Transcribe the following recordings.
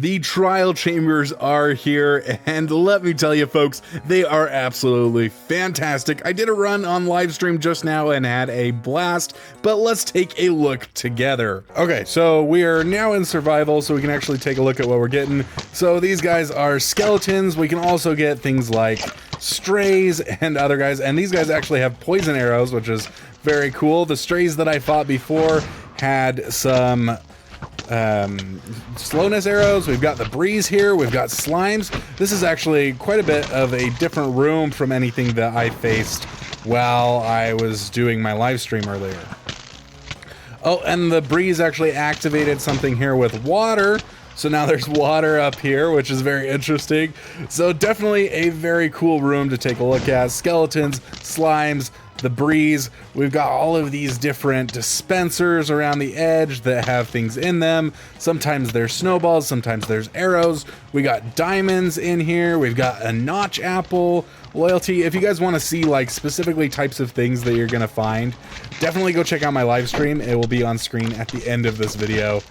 The trial chambers are here, and let me tell you folks, they are absolutely fantastic. I did a run on live stream just now and had a blast, but let's take a look together. Okay, so we are now in survival, so we can actually take a look at what we're getting. So these guys are skeletons. We can also get things like strays and other guys, and these guys actually have poison arrows, which is very cool. The strays that I fought before had some slowness arrows. We've got the breeze here. We've got slimes. This is actually quite a bit of a different room from anything that I faced while I was doing my live stream earlier. Oh, and the breeze actually activated something here with water. So now there's water up here, which is very interesting. So definitely a very cool room to take a look at. Skeletons, slimes, the breeze. We've got all of these different dispensers around the edge that have things in them. Sometimes there's snowballs, sometimes there's arrows. We got diamonds in here. We've got a notch apple, loyalty. If you guys want to see like specifically types of things that you're gonna find, definitely go check out my live stream. It will be on screen at the end of this video.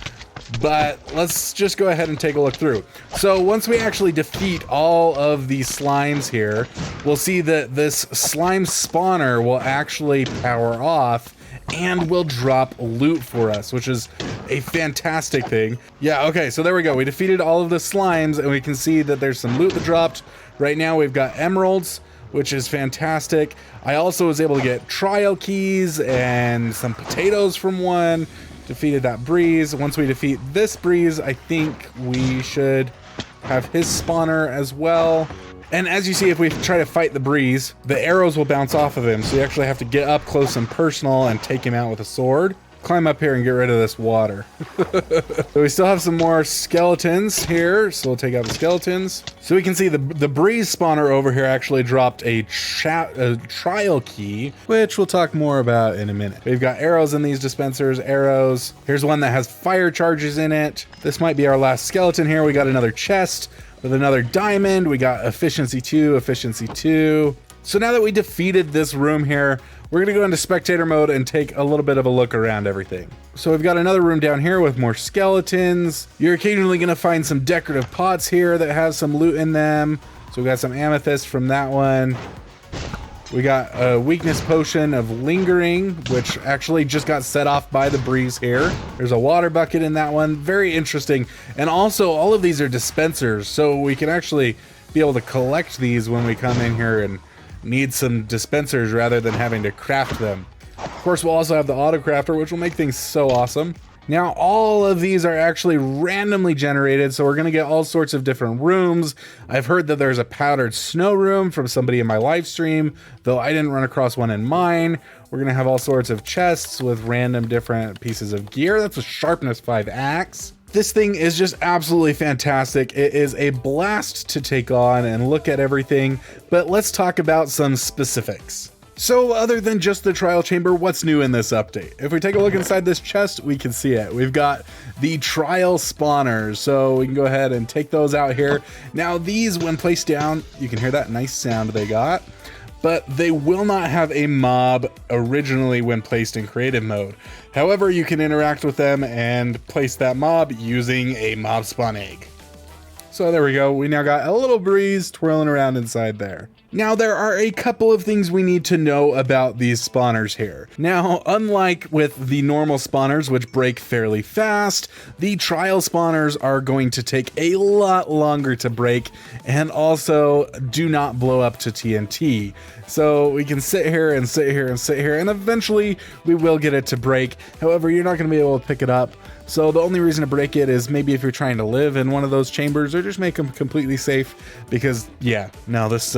But let's just go ahead and take a look through. So once we actually defeat all of these slimes here, we'll see that this slime spawner will actually power off and will drop loot for us, which is a fantastic thing. Yeah, okay, so there we go. We defeated all of the slimes, and we can see that there's some loot that dropped. Right now we've got emeralds, which is fantastic. I also was able to get trial keys and some potatoes from one. Defeated that breeze. Once we defeat this breeze, I think we should have his spawner as well. And as you see, if we try to fight the breeze, the arrows will bounce off of him, so you actually have to get up close and personal and take him out with a sword. Climb up here and get rid of this water. So we still have some more skeletons here, so we'll take out the skeletons. So we can see the breeze spawner over here actually dropped a trial key, which we'll talk more about in a minute. We've got arrows in these dispensers, arrows. Here's one that has fire charges in it. This might be our last skeleton here. We got another chest with another diamond. We got efficiency 2, efficiency 2. So now that we defeated this room here, we're gonna go into spectator mode and take a little bit of a look around everything. So we've got another room down here with more skeletons. You're occasionally gonna find some decorative pots here that have some loot in them. So we got some amethyst from that one. We got a weakness potion of lingering, which actually just got set off by the breeze here. There's a water bucket in that one, very interesting. And also all of these are dispensers, so we can actually be able to collect these when we come in here and need some dispensers rather than having to craft them. Of course, we'll also have the auto crafter, which will make things so awesome. Now, all of these are actually randomly generated, so we're gonna get all sorts of different rooms. I've heard that there's a powdered snow room from somebody in my live stream, though I didn't run across one in mine. We're gonna have all sorts of chests with random different pieces of gear. That's a sharpness 5 axe. This thing is just absolutely fantastic. It is a blast to take on and look at everything, but let's talk about some specifics. So other than just the trial chamber, what's new in this update? If we take a look inside this chest, we can see it. We've got the trial spawners, so we can go ahead and take those out here. Now these, when placed down, you can hear that nice sound they got, but they will not have a mob originally when placed in creative mode. However, you can interact with them and place that mob using a mob spawn egg. So there we go. We now got a little breeze twirling around inside there. Now there are a couple of things we need to know about these spawners here. Now, unlike with the normal spawners, which break fairly fast, the trial spawners are going to take a lot longer to break and also do not blow up to TNT. So we can sit here and sit here and sit here, and eventually we will get it to break. However, you're not going to be able to pick it up. So the only reason to break it is maybe if you're trying to live in one of those chambers, or just make them completely safe, because yeah, no, this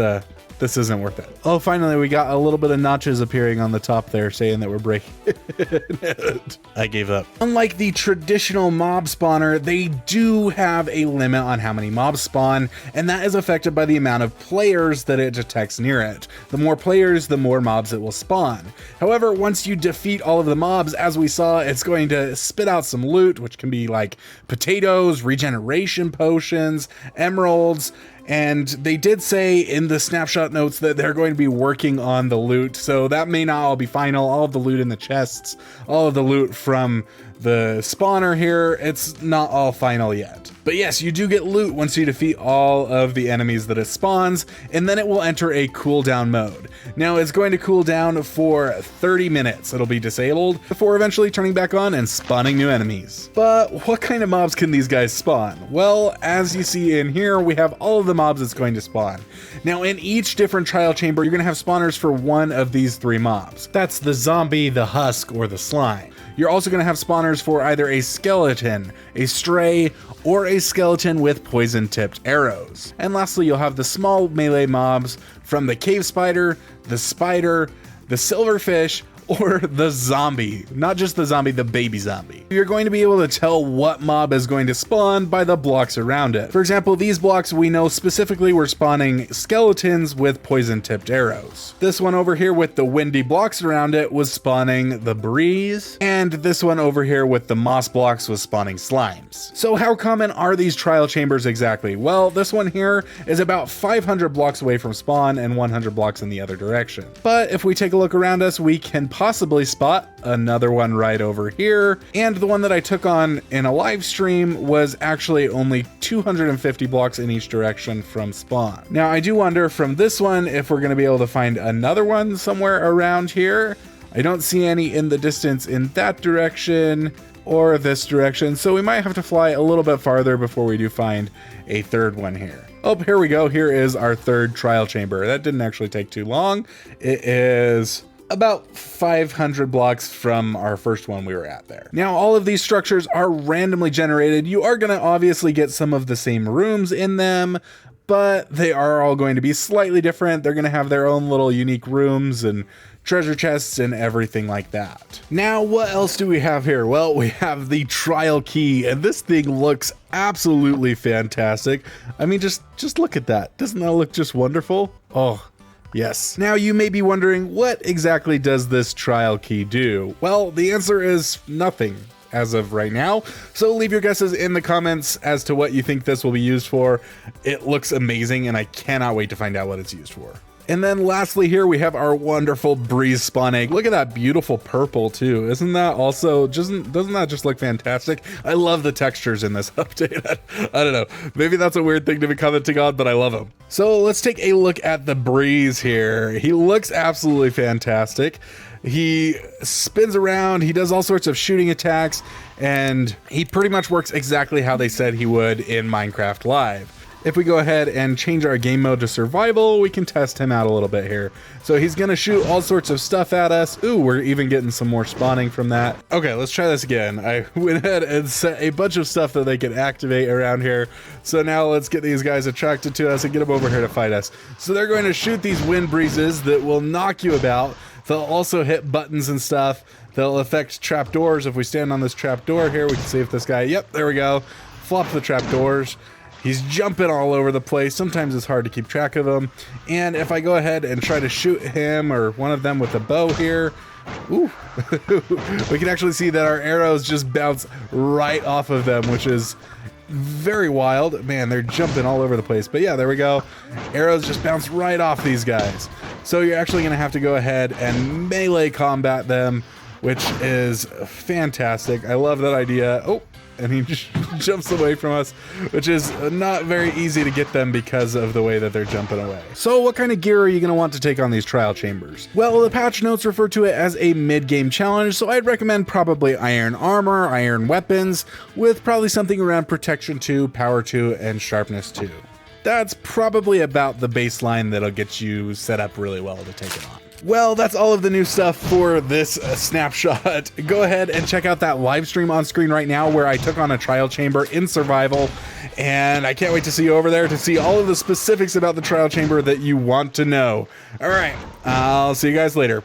isn't worth it. Oh, finally, we got a little bit of notches appearing on the top there saying that we're breaking it. I gave up. Unlike the traditional mob spawner, they do have a limit on how many mobs spawn, and that is affected by the amount of players that it detects near it. The more players, the more mobs it will spawn. However, once you defeat all of the mobs, as we saw, it's going to spit out some loot, which can be like potatoes, regeneration potions, emeralds, and they did say in the snapshot notes that they're going to be working on the loot, so that may not all be final. All of the loot in the chests, all of the loot from the spawner here, it's not all final yet. But yes, you do get loot once you defeat all of the enemies that it spawns, and then it will enter a cooldown mode. Now it's going to cool down for 30 minutes. It'll be disabled before eventually turning back on and spawning new enemies. But what kind of mobs can these guys spawn? Well, as you see in here, we have all of the mobs it's going to spawn. Now in each different trial chamber, you're gonna have spawners for one of these 3 mobs. That's the zombie, the husk, or the slime. You're also going to have spawners for either a skeleton, a stray, or a skeleton with poison-tipped arrows. And lastly, you'll have the small melee mobs from the cave spider, the silverfish, or the zombie. Not just the zombie, the baby zombie. You're going to be able to tell what mob is going to spawn by the blocks around it. For example, these blocks we know specifically were spawning skeletons with poison-tipped arrows. This one over here with the windy blocks around it was spawning the breeze, and this one over here with the moss blocks was spawning slimes. So how common are these trial chambers exactly? Well, this one here is about 500 blocks away from spawn and 100 blocks in the other direction. But if we take a look around us, we can possibly spot another one right over here, and the one that I took on in a live stream was actually only 250 blocks in each direction from spawn. Now I do wonder from this one if we're going to be able to find another one somewhere around here. I don't see any in the distance in that direction or this direction, so we might have to fly a little bit farther before we do find a third one here. Oh, here we go. Here is our third trial chamber. That didn't actually take too long. It is about 500 blocks from our first one we were at there. Now, all of these structures are randomly generated. You are going to obviously get some of the same rooms in them, but they are all going to be slightly different. They're going to have their own little unique rooms and treasure chests and everything like that. Now, what else do we have here? Well, we have the trial key, and this thing looks absolutely fantastic. I mean, just look at that. Doesn't that look just wonderful? Oh, yes. Now you may be wondering, what exactly does this trial key do? Well, the answer is nothing as of right now. So leave your guesses in the comments as to what you think this will be used for. It looks amazing and I cannot wait to find out what it's used for. And then lastly here we have our wonderful breeze spawn egg. Look at that beautiful purple too. Isn't that also, doesn't that just look fantastic? I love the textures in this update. I don't know, maybe that's a weird thing to be commenting on, but I love them. So let's take a look at the breeze here. He looks absolutely fantastic. He spins around, he does all sorts of shooting attacks, and he pretty much works exactly how they said he would in Minecraft Live. If we go ahead and change our game mode to survival, we can test him out a little bit here. So he's gonna shoot all sorts of stuff at us. Ooh, we're even getting some more spawning from that. Okay, let's try this again. I went ahead and set a bunch of stuff that they can activate around here. So now let's get these guys attracted to us and get them over here to fight us. So they're going to shoot these wind breezes that will knock you about. They'll also hit buttons and stuff. They'll affect trapdoors. If we stand on this trapdoor here, we can see if this guy, yep, there we go. Flop the trapdoors. He's jumping all over the place. Sometimes it's hard to keep track of him. And if I go ahead and try to shoot him or one of them with a bow here, ooh, we can actually see that our arrows just bounce right off of them, which is very wild. Man, they're jumping all over the place. But yeah, there we go. Arrows just bounce right off these guys. So you're actually going to have to go ahead and melee combat them, which is fantastic. I love that idea. Oh, and he just jumps away from us, which is not very easy to get them because of the way that they're jumping away. So what kind of gear are you going to want to take on these trial chambers? Well, the patch notes refer to it as a mid-game challenge, so I'd recommend probably iron armor, iron weapons, with probably something around protection 2, power 2, and sharpness 2. That's probably about the baseline that'll get you set up really well to take it on. Well, that's all of the new stuff for this snapshot. Go ahead and check out that live stream on screen right now where I took on a trial chamber in survival, and I can't wait to see you over there to see all of the specifics about the trial chamber that you want to know. All right, I'll see you guys later.